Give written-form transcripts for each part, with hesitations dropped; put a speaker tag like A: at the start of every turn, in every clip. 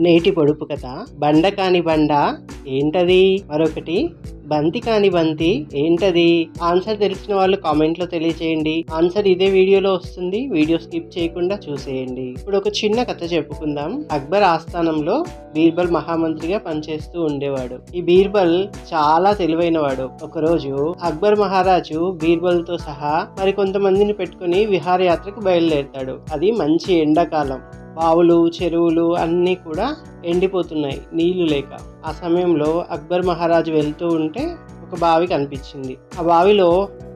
A: నేటి పొడుపు కథ బండ కాని బండ ఏంటది, మరొకటి బంతి కాని బంతి ఏంటది. ఆన్సర్ తెలిసిన వాళ్ళు కామెంట్ లో తెలియచేయండి. ఆన్సర్ ఇదే వీడియోలో వస్తుంది, వీడియో స్కిప్ చేయకుండా చూసేయండి. ఇప్పుడు ఒక చిన్న కథ చెప్పుకుందాం. అక్బర్ ఆస్థానంలో బీర్బల్ మహామంత్రిగా పనిచేస్తూ ఉండేవాడు. ఈ బీర్బల్ చాలా తెలివైనవాడు. ఒకరోజు అక్బర్ మహారాజు బీర్బల్ తో సహా మరికొంతమందిని పెట్టుకుని విహారయాత్రకు బయలుదేరతాడు. అది మంచి ఎండాకాలం. బావులు, చెరువులు అన్నీ కూడా ఎండిపోతున్నాయి నీళ్లు లేక. ఆ సమయంలో అక్బర్ మహారాజు వెళ్తూ ఉంటే ఒక బావి కనిపించింది. ఆ బావిలో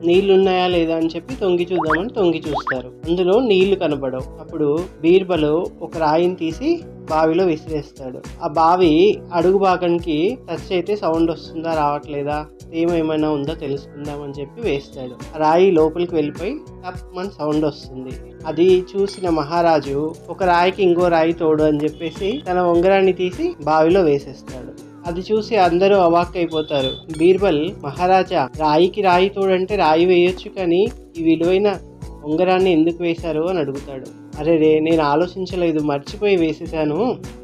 A: నీళ్లున్నాయా లేదా అని చెప్పి తొంగి చూద్దామని తొంగి చూస్తారు. అందులో నీళ్లు కనబడవు. అప్పుడు బీర్బల్ ఒక రాయిని తీసి బావిలో విసిరేస్తాడు. ఆ బావి అడుగు భాగానికి టచ్ అయితే సౌండ్ వస్తుందా రావట్లేదా, ఏమైనా ఉందో తెలుసుకుందామని చెప్పి వేస్తాడు. ఆ రాయి లోపలికి వెళ్ళిపోయి టప్ మన సౌండ్ వస్తుంది. అది చూసిన మహారాజు ఒక రాయికి ఇంకో రాయి తోడు అని చెప్పేసి తన ఉంగరాన్ని తీసి బావిలో వేసేస్తాడు. అది చూసి అందరూ అవాక్కైపోతారు. బీర్బల్, మహారాజా, రాయికి రాయి తోడంటే రాయి వేయొచ్చు, కానీ ఈ విలువైన ఉంగరాన్ని ఎందుకు వేశారు అని అడుగుతాడు. అరే నేను ఆలోచించలేదు, మర్చిపోయి వేసేసాను,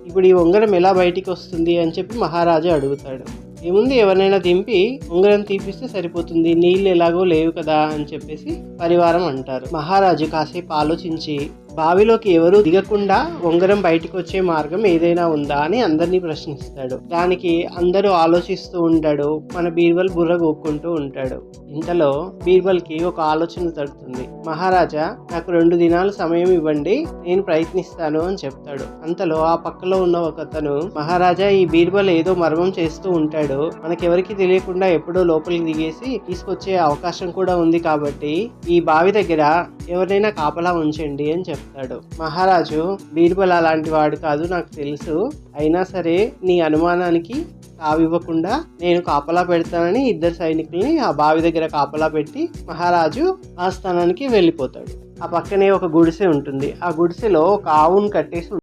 A: ఇప్పుడు ఈ ఉంగరం ఎలా బయటికి వస్తుంది అని చెప్పి మహారాజా అడుగుతాడు. ఏముంది, ఎవరినైనా దింపి ఉంగరం తీపిస్తే సరిపోతుంది, నీళ్ళు ఎలాగో లేవు కదా అని చెప్పేసి పరివారం అంటారు. మహారాజు కాసేపు ఆలోచించి బావిలోకి ఎవరూ దిగకుండా ఉంగరం బయటకు వచ్చే మార్గం ఏదైనా ఉందా అని అందరినీ ప్రశ్నిస్తాడు. దానికి అందరూ ఆలోచిస్తూ ఉంటాడు. మన బీర్బల్ బుర్ర గోక్కుంటూ ఉంటాడు. ఇంతలో బీర్బల్ కి ఒక ఆలోచన తడుతుంది. మహారాజా, నాకు 2 దినాలు సమయం ఇవ్వండి, నేను ప్రయత్నిస్తాను అని చెప్తాడు. అంతలో ఆ పక్కలో ఉన్న ఒక అతను, మహారాజా, ఈ బీర్బల్ ఏదో మర్మం చేస్తూ ఉంటాడు, మనకెవరికి తెలియకుండా ఎప్పుడో లోపలికి దిగేసి తీసుకొచ్చే అవకాశం కూడా ఉంది, కాబట్టి ఈ బావి దగ్గర ఎవరైనా కాపలా ఉంచండి అని చెప్తాడు. మహారాజు, బీర్బల్ అలాంటి వాడు కాదు, నాకు తెలుసు, అయినా సరే నీ అనుమానానికి తావివ్వకుండా నేను కాపలా పెడతానని 2 సైనికుల్ని ఆ బావి దగ్గర కాపలా పెట్టి మహారాజు ఆస్థానానికి వెళ్ళిపోతాడు. ఆ పక్కనే ఒక గుడిసె ఉంటుంది. ఆ గుడిసెలో ఒక ఆవును కట్టేసి